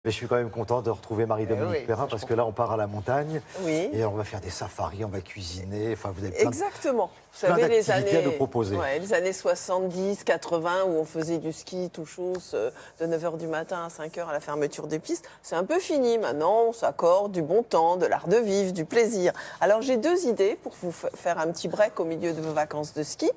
Mais je suis quand même content de retrouver Marie-Dominique oui, Perrin ça, je parce que là, on part à la montagne Oui. et on va faire des safaris, on va cuisiner. Enfin, vous avez plein Exactement. Vous plein savez, d'activités à nous proposer. les années 70, 80, où on faisait du ski tout chose de 9 h du matin à 5 h à la fermeture des pistes, c'est un peu fini. Maintenant, on s'accorde du bon temps, de l'art de vivre, du plaisir. Alors, j'ai deux idées pour vous faire un petit break au milieu de vos vacances de ski.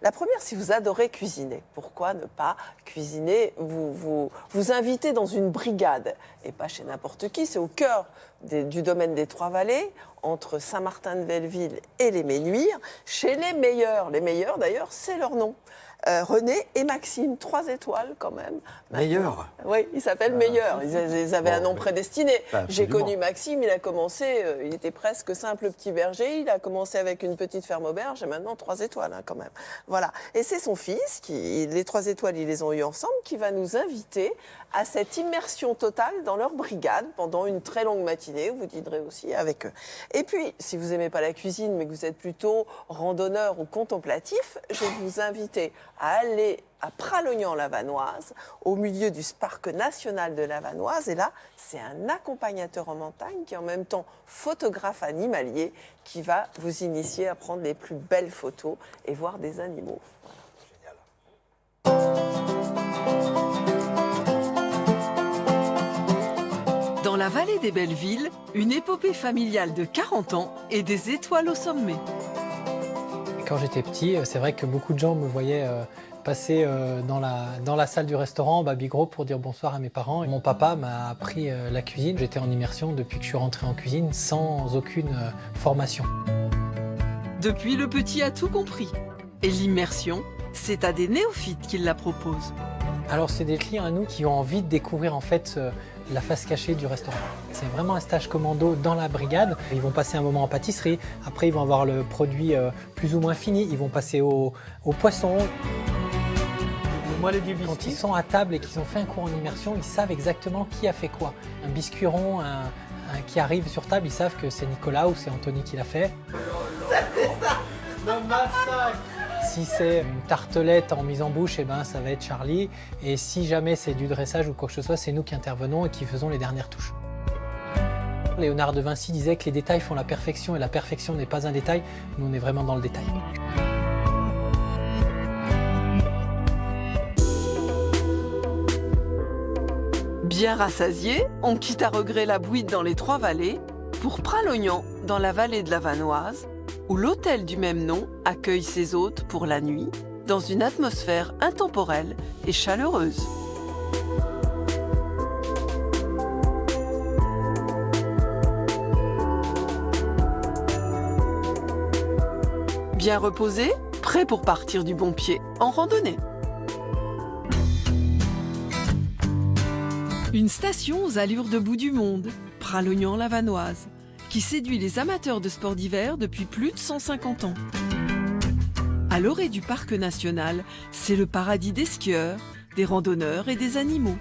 La première, si vous adorez cuisiner, pourquoi ne pas cuisiner, vous inviter dans une brigade, et pas chez n'importe qui, c'est au cœur du domaine des Trois-Vallées, entre Saint-Martin-de-Belleville et les Ménuires, chez les meilleurs. Les meilleurs, d'ailleurs, c'est leur nom. René et Maxime, 3 étoiles quand même. Meilleurs. Oui, ils s'appellent Meilleurs. Ils avaient un nom prédestiné. J'ai absolument. connu Maxime, il a commencé, il était presque simple petit berger, il a commencé avec une petite ferme auberge et maintenant 3 étoiles quand même. Voilà. Et c'est son fils, les 3 étoiles, ils les ont eu ensemble, qui va nous inviter à cette immersion totale dans leur brigade pendant une très longue matinée. Vous dînerez aussi avec eux. Et puis, si vous n'aimez pas la cuisine, mais que vous êtes plutôt randonneur ou contemplatif, je vais vous inviter à aller à Pralognan-la-Vanoise, au milieu du parc national de la Vanoise. Et là, c'est un accompagnateur en montagne qui est en même temps photographe animalier qui va vous initier à prendre les plus belles photos et voir des animaux. Dans la vallée des Bellevilles, une épopée familiale de 40 ans et des étoiles au sommet. Quand j'étais petit, c'est vrai que beaucoup de gens me voyaient passer dans la salle du restaurant Baby Gros pour dire bonsoir à mes parents. Mon papa m'a appris la cuisine. J'étais en immersion depuis que je suis rentré en cuisine sans aucune formation. Depuis, le petit a tout compris. Et l'immersion, c'est à des néophytes qu'il la propose. Alors c'est des clients à nous qui ont envie de découvrir en fait la face cachée du restaurant. C'est vraiment un stage commando dans la brigade. Ils vont passer un moment en pâtisserie, après ils vont avoir le produit plus ou moins fini, ils vont passer au poisson. Quand ils sont à table et qu'ils ont fait un cours en immersion, ils savent exactement qui a fait quoi. Un biscuit rond qui arrive sur table, ils savent que c'est Nicolas ou c'est Anthony qui l'a fait. Le massacre. Si c'est une tartelette en mise en bouche, eh ben, ça va être Charlie. Et si jamais c'est du dressage ou quoi que ce soit, c'est nous qui intervenons et qui faisons les dernières touches. Léonard de Vinci disait que les détails font la perfection et la perfection n'est pas un détail. Nous, on est vraiment dans le détail. Bien rassasié, on quitte à regret la bouillie dans les Trois-Vallées pour Pralognan, dans la vallée de la Vanoise, où l'hôtel du même nom accueille ses hôtes pour la nuit, dans une atmosphère intemporelle et chaleureuse. Bien reposé, prêt pour partir du bon pied en randonnée. Une station aux allures de bout du monde, Pralognan-la-Vanoise, qui séduit les amateurs de sports d'hiver depuis plus de 150 ans. À l'orée du parc national, c'est le paradis des skieurs, des randonneurs et des animaux.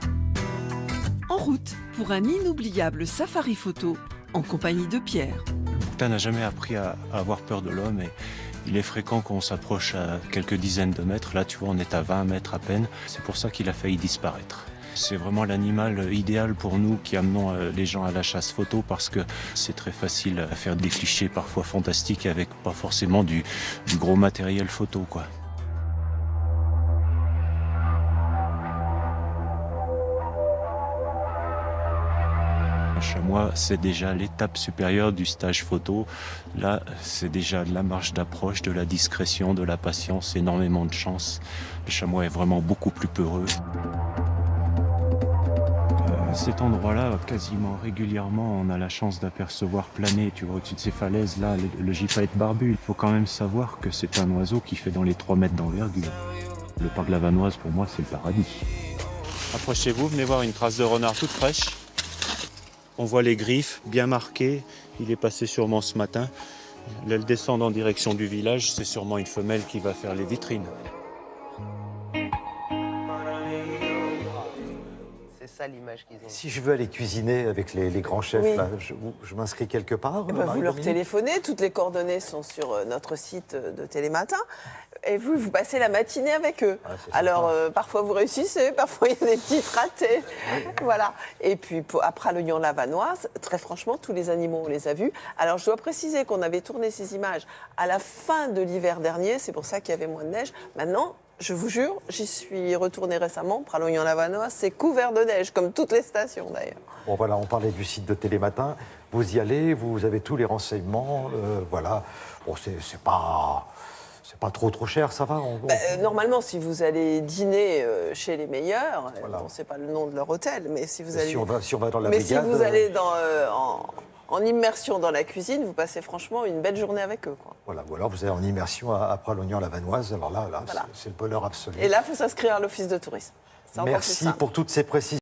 En route pour un inoubliable safari photo en compagnie de Pierre. Le bouquetin n'a jamais appris à avoir peur de l'homme et il est fréquent qu'on s'approche à quelques dizaines de mètres. Là, tu vois, on est à 20 mètres à peine. C'est pour ça qu'il a failli disparaître. C'est vraiment l'animal idéal pour nous qui amenons les gens à la chasse photo parce que c'est très facile à faire des clichés parfois fantastiques avec pas forcément du gros matériel photo, quoi. Un chamois, c'est déjà l'étape supérieure du stage photo. Là, c'est déjà de la marche d'approche, de la discrétion, de la patience, énormément de chance. Le chamois est vraiment beaucoup plus peureux. Cet endroit-là, quasiment régulièrement, on a la chance d'apercevoir planer, tu vois, au-dessus de ces falaises, là, le gypaète barbu. Il faut quand même savoir que c'est un oiseau qui fait dans les 3 mètres d'envergure. Le parc de la Vanoise, pour moi, c'est le paradis. Approchez-vous, venez voir une trace de renard toute fraîche. On voit les griffes bien marquées. Il est passé sûrement ce matin. Là, elle descend en direction du village. C'est sûrement une femelle qui va faire les vitrines. ça l'image qu'ils ont. Si je veux aller cuisiner avec les grands chefs, Oui. là, je m'inscris quelque part. Eh ben, vous leur Marie-Dominique téléphonez, toutes les coordonnées sont sur notre site de Télématin. Et vous passez la matinée avec eux. Ah, c'est Alors, sympa. parfois vous réussissez, parfois il y a des petites ratées. Voilà. Et puis, à Pralognan-la-Vanoise, très franchement, tous les animaux, on les a vus. Alors, je dois préciser qu'on avait tourné ces images à la fin de l'hiver dernier. C'est pour ça qu'il y avait moins de neige. Maintenant, je vous jure, j'y suis retournée récemment. Pralognan-la-Vanoise, c'est couvert de neige, comme toutes les stations d'ailleurs. Bon, voilà, on parlait du site de Télématin. Vous y allez, vous avez tous les renseignements. Voilà. Bon, c'est pas trop cher, ça va Normalement, si vous allez dîner chez les meilleurs, Voilà. bon, c'est pas le nom de leur hôtel, mais si vous Et allez, si on va dans la mais brigade, si vous allez en immersion dans la cuisine, vous passez franchement une belle journée avec eux, quoi. voilà, ou alors vous allez en immersion à Pralognan-la-Vanoise. Alors là Voilà. c'est le bonheur absolu. Et là, il faut s'inscrire à l'office de tourisme. C'est encore plus Merci simple. pour toutes ces précisions.